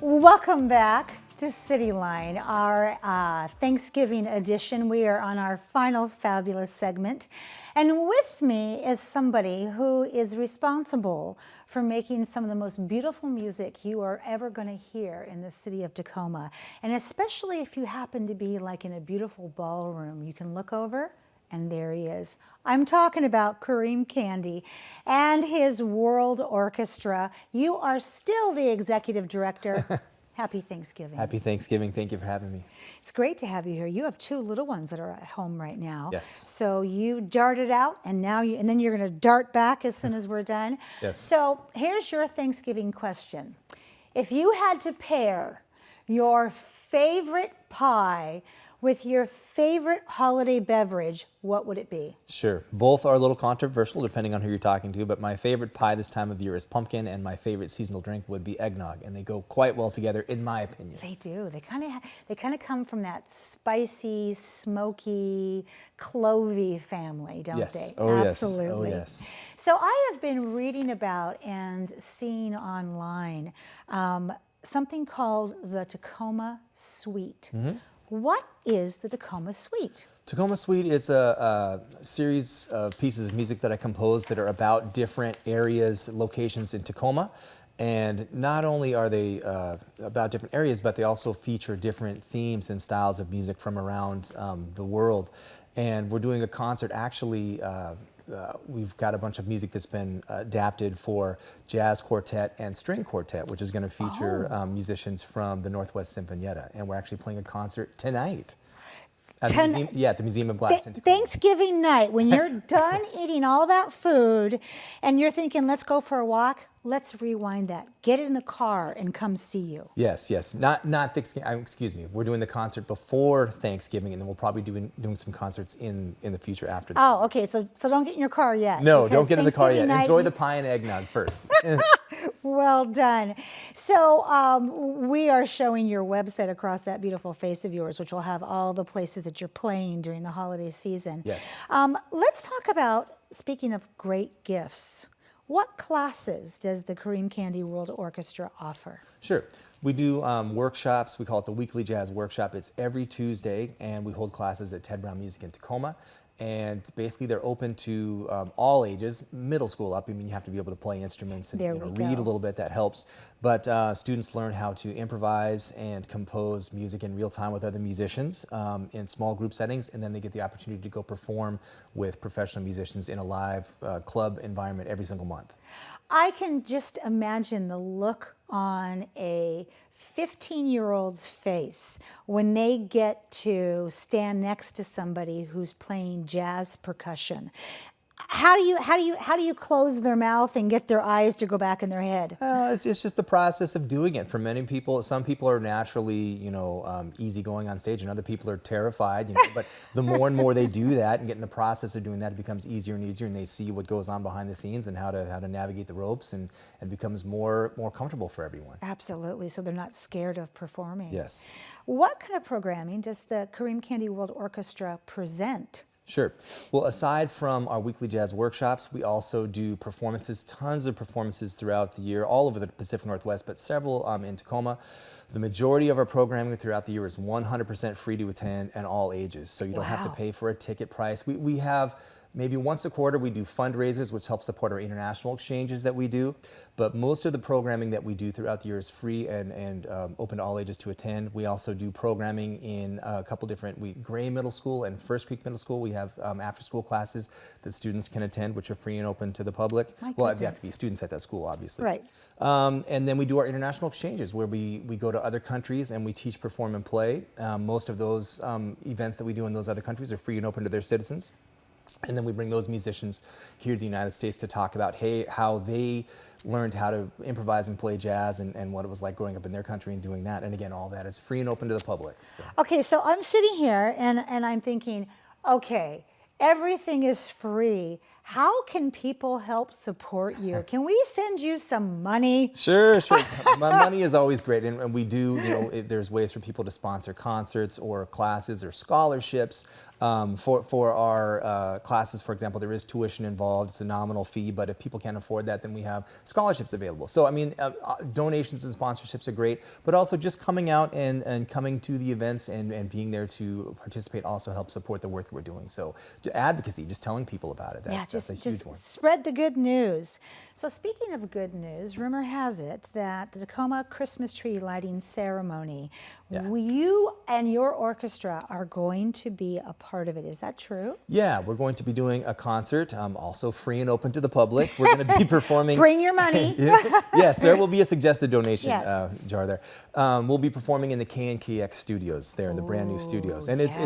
Welcome back to Cityline, our Thanksgiving edition. We are on our final fabulous segment. And with me is somebody who is responsible for making some of the most beautiful music you are ever going to hear in the city of Tacoma. And especially if you happen to be like in a beautiful ballroom, you can look over and there he is. I'm talking about Kareem Kandi and his World Orchestra. You are still the executive director. Happy Thanksgiving. Happy Thanksgiving. Thank you for having me. It's great to have you here. You have two little ones that are at home right now. Yes. So you darted out and then you're going to dart back as soon as we're done. Yes. So here's your Thanksgiving question. If you had to pair your favorite pie with your favorite holiday beverage, what would it be? Sure. Both are a little controversial depending on who you're talking to, but my favorite pie this time of year is pumpkin, and my favorite seasonal drink would be eggnog, and they go quite well together in my opinion. They do. They kind of come from that spicy, smoky, clovey family, don't Yes. they? Oh, absolutely. Yes. Oh, yes. So I have been reading about and seeing online something called the Tacoma Suite. Mm-hmm. What is the Tacoma Suite? Tacoma Suite is a series of pieces of music that I composed that are about different areas, locations in Tacoma. And not only are they about different areas, but they also feature different themes and styles of music from around the world. And we're doing a concert actually. We've got a bunch of music that's been adapted for jazz quartet and string quartet, which is going to feature musicians from the Northwest Sinfonietta. And we're actually playing a concert tonight. At the Museum of Glass in Tacoma. Thanksgiving night, when you're done eating all that food and you're thinking, let's go for a walk, let's rewind that. Get in the car and come see you. Yes, yes. Not Thanksgiving. Excuse me. We're doing the concert before Thanksgiving, and then we'll probably be doing some concerts in the future after that. Oh, okay. So don't get in your car yet. No, don't get in the car yet. Night, Enjoy the pie and eggnog first. Well done. So we are showing your website across that beautiful face of yours, which will have all the places that you're playing during the holiday season. Yes. Let's talk about, speaking of great gifts, what classes does the Kareem Kandi World Orchestra offer? Sure. We do workshops. We call it the Weekly Jazz Workshop. It's every Tuesday, and we hold classes at Ted Brown Music in Tacoma. And basically, they're open to all ages, middle school up. I mean, you have to be able to play instruments and read a little bit. That helps. But students learn how to improvise and compose music in real time with other musicians in small group settings, and then they get the opportunity to go perform with professional musicians in a live club environment every single month. I can just imagine the look on a 15-year-old's face when they get to stand next to somebody who's playing jazz percussion. How do you close their mouth and get their eyes to go back in their head? It's just the process of doing it. For many people, some people are naturally, easygoing on stage, and other people are terrified. But the more and more they do that and get in the process of doing that, it becomes easier and easier, and they see what goes on behind the scenes and how to navigate the ropes, and it becomes more comfortable for everyone. Absolutely. So they're not scared of performing. Yes. What kind of programming does the Kareem Kandi World Orchestra present? Sure. Well, aside from our weekly jazz workshops, we also do performances, tons of performances throughout the year, all over the Pacific Northwest, but several in Tacoma. The majority of our programming throughout the year is 100% free to attend and all ages, so you don't have to pay for a ticket price. We have maybe once a quarter we do fundraisers, which helps support our international exchanges that we do. But most of the programming that we do throughout the year is free and open to all ages to attend. We also do programming in a couple different, Gray Middle School and First Creek Middle School. We have after-school classes that students can attend, which are free and open to the public. Well, they have to be students at that school, obviously. Right. And then we do our international exchanges where we go to other countries and we teach, perform, and play. Most of those events that we do in those other countries are free and open to their citizens. And then we bring those musicians here to the United States to talk about, how they learned how to improvise and play jazz and what it was like growing up in their country and doing that. And again, all that is free and open to the public. So. Okay, so I'm sitting here and I'm thinking, okay, everything is free. How can people help support you? Can we send you some money? Sure, sure. Money is always great, and we do, there's ways for people to sponsor concerts or classes or scholarships. For our classes, for example, there is tuition involved. It's a nominal fee, but if people can't afford that, then we have scholarships available. So, I mean, donations and sponsorships are great, but also just coming out and coming to the events and being there to participate also helps support the work that we're doing. So, advocacy, just telling people about it, that's a huge one. Spread the good news. So speaking of good news, rumor has it that the Tacoma Christmas tree lighting ceremony, you and your orchestra are going to be a part of it. Is that true? Yeah, we're going to be doing a concert, also free and open to the public. We're going to be performing. Bring your money. Yes, there will be a suggested donation jar there. We'll be performing in the KNKX studios there in the brand new studios. And it's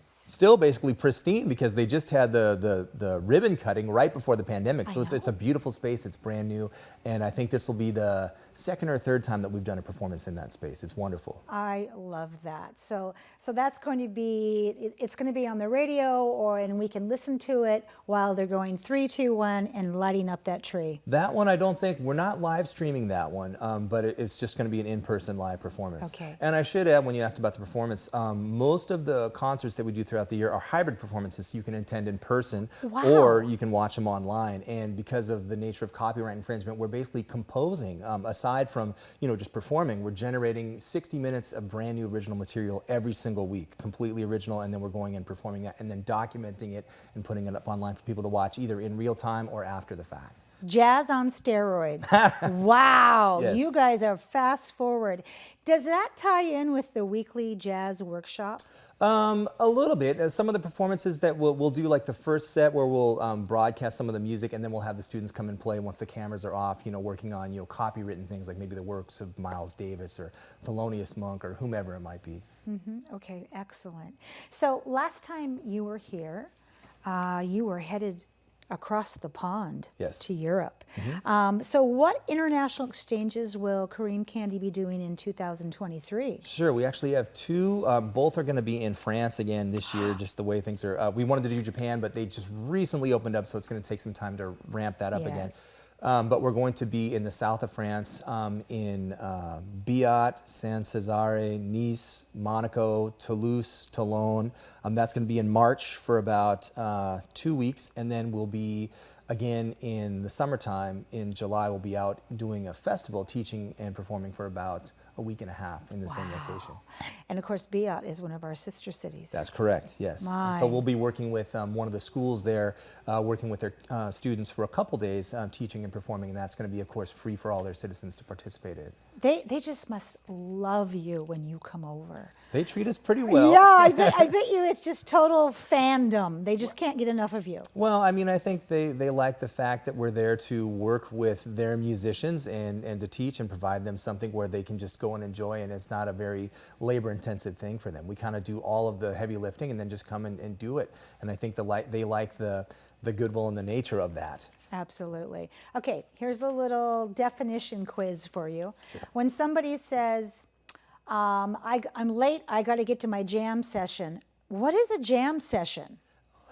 still basically pristine because they just had the ribbon cutting right before the pandemic. So it's a beautiful space. It's brand new. And I think this will be the second or third time that we've done a performance in that space. It's wonderful. I love that. So that's going to be, it's going to be on the radio, and we can listen to it while they're going 3, 2, 1 and lighting up that tree. That one, I don't think, we're not live streaming that one, but it's just going to be an in-person live performance. Okay. And I should add, when you asked about the performance, most of the concerts that we do throughout the year are hybrid performances. So you can attend in person or you can watch them online. And because of the nature of copyright infringement, we're basically composing, aside from just performing, we're generating 60 minutes of brand new original material every single week, completely original, and then we're going and performing that and then documenting it and putting it up online for people to watch either in real time or after the fact. Jazz on steroids. Wow, Yes. You guys are fast forward. Does that tie in with the weekly jazz workshop? A little bit. Some of the performances that we'll do, like the first set where we'll broadcast some of the music, and then we'll have the students come and play once the cameras are off, working on copywritten things like maybe the works of Miles Davis or Thelonious Monk or whomever it might be. Okay, excellent. So last time you were here, you were headed across the pond to Europe. So what international exchanges will Kareem Kandi be doing in 2023? Sure, we actually have 2. Both are going to be in France again this year, just the way things are. We wanted to do Japan, but they just recently opened up, so it's going to take some time to ramp that up again. But we're going to be in the south of France, in Biot, Saint-Césaire, Nice, Monaco, Toulouse, Toulon. That's going to be in March for about 2 weeks, and then we'll be again in the summertime. In July, we'll be out doing a festival, teaching and performing for about a week and a half in the same location. And of course, Biot is one of our sister cities. That's correct, yes. And so we'll be working with one of the schools there, working with their students for a couple days, teaching and performing, and that's going to be, of course, free for all their citizens to participate in. They just must love you when you come over. They treat us pretty well. Yeah, I bet you it's just total fandom. They just can't get enough of you. Well, I mean, I think they like the fact that we're there to work with their musicians and to teach and provide them something where they can just go and enjoy, and it's not a very labor-intensive thing for them. We kind of do all of the heavy lifting and then just come and do it. And I think they like the goodwill and the nature of that. Absolutely. Okay, here's a little definition quiz for you. When somebody says, I'm late, I got to get to my jam session, what is a jam session?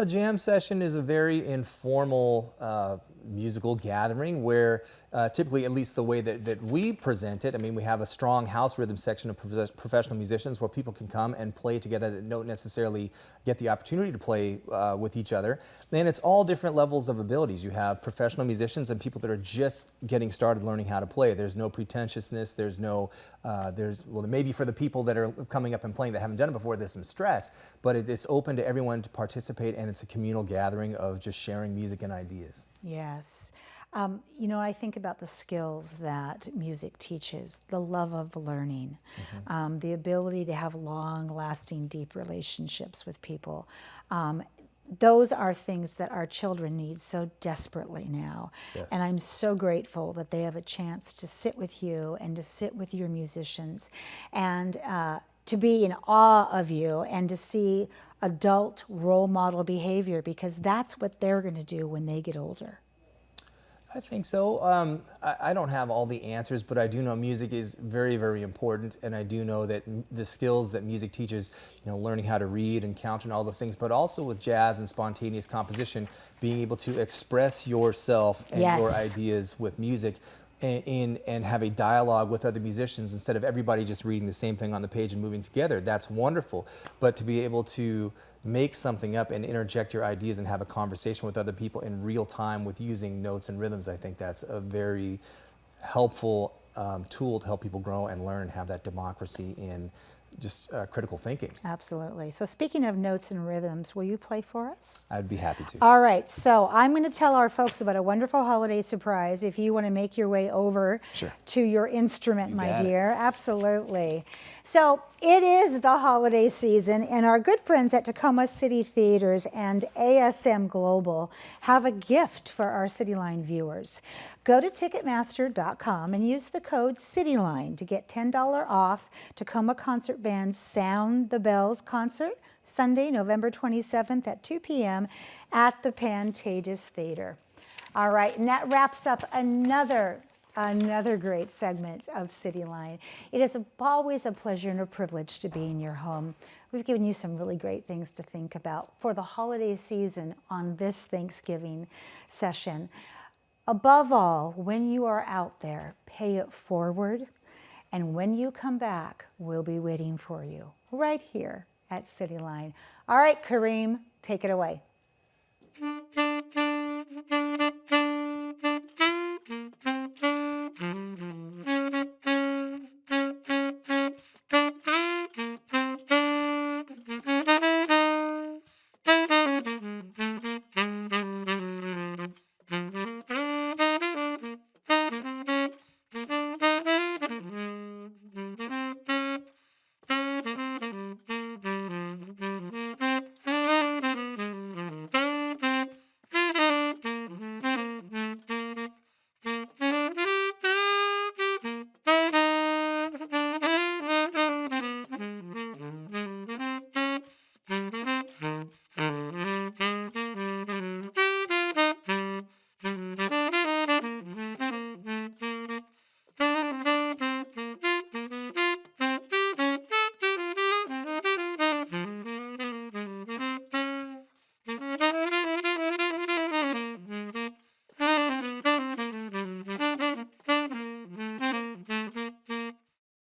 A jam session is a very informal musical gathering where typically, at least the way that we present it, I mean, we have a strong house rhythm section of professional musicians where people can come and play together that don't necessarily get the opportunity to play with each other. And it's all different levels of abilities. You have professional musicians and people that are just getting started learning how to play. There's no pretentiousness. There's no, well, maybe for the people that are coming up and playing that haven't done it before, there's some stress, but it's open to everyone to participate, and it's a communal gathering of just sharing music and ideas. Yes. I think about the skills that music teaches, the love of learning, the ability to have long-lasting, deep relationships with people. Those are things that our children need so desperately now. Yes. And I'm so grateful that they have a chance to sit with you and to sit with your musicians and to be in awe of you and to see adult role model behavior, because that's what they're going to do when they get older. I think so. I don't have all the answers, but I do know music is very, very important, and I do know that the skills that music teaches, learning how to read and count and all those things, but also with jazz and spontaneous composition, being able to express yourself and your Yes. ideas with music and have a dialogue with other musicians instead of everybody just reading the same thing on the page and moving together. That's wonderful. But to be able to make something up and interject your ideas and have a conversation with other people in real time with using notes and rhythms, I think that's a very helpful tool to help people grow and learn and have that democracy in just critical thinking. Absolutely. So speaking of notes and rhythms, will you play for us? I'd be happy to. All right, so I'm going to tell our folks about a wonderful holiday surprise if you want to make your way over Sure. to your instrument, my got it. dear. Absolutely. So it is the holiday season, and our good friends at Tacoma City Theaters and ASM Global have a gift for our Cityline viewers. Go to Ticketmaster.com and use the code Cityline to get $10 off Tacoma Concert Band's Sound the Bells concert, Sunday, November 27th at 2 p.m. at the Pantages Theater. All right, and that wraps up another great segment of Cityline. It is always a pleasure and a privilege to be in your home. We've given you some really great things to think about for the holiday season on this Thanksgiving session. Above all, when you are out there, pay it forward, and when you come back, we'll be waiting for you right here at Cityline. All right, Kareem, take it away.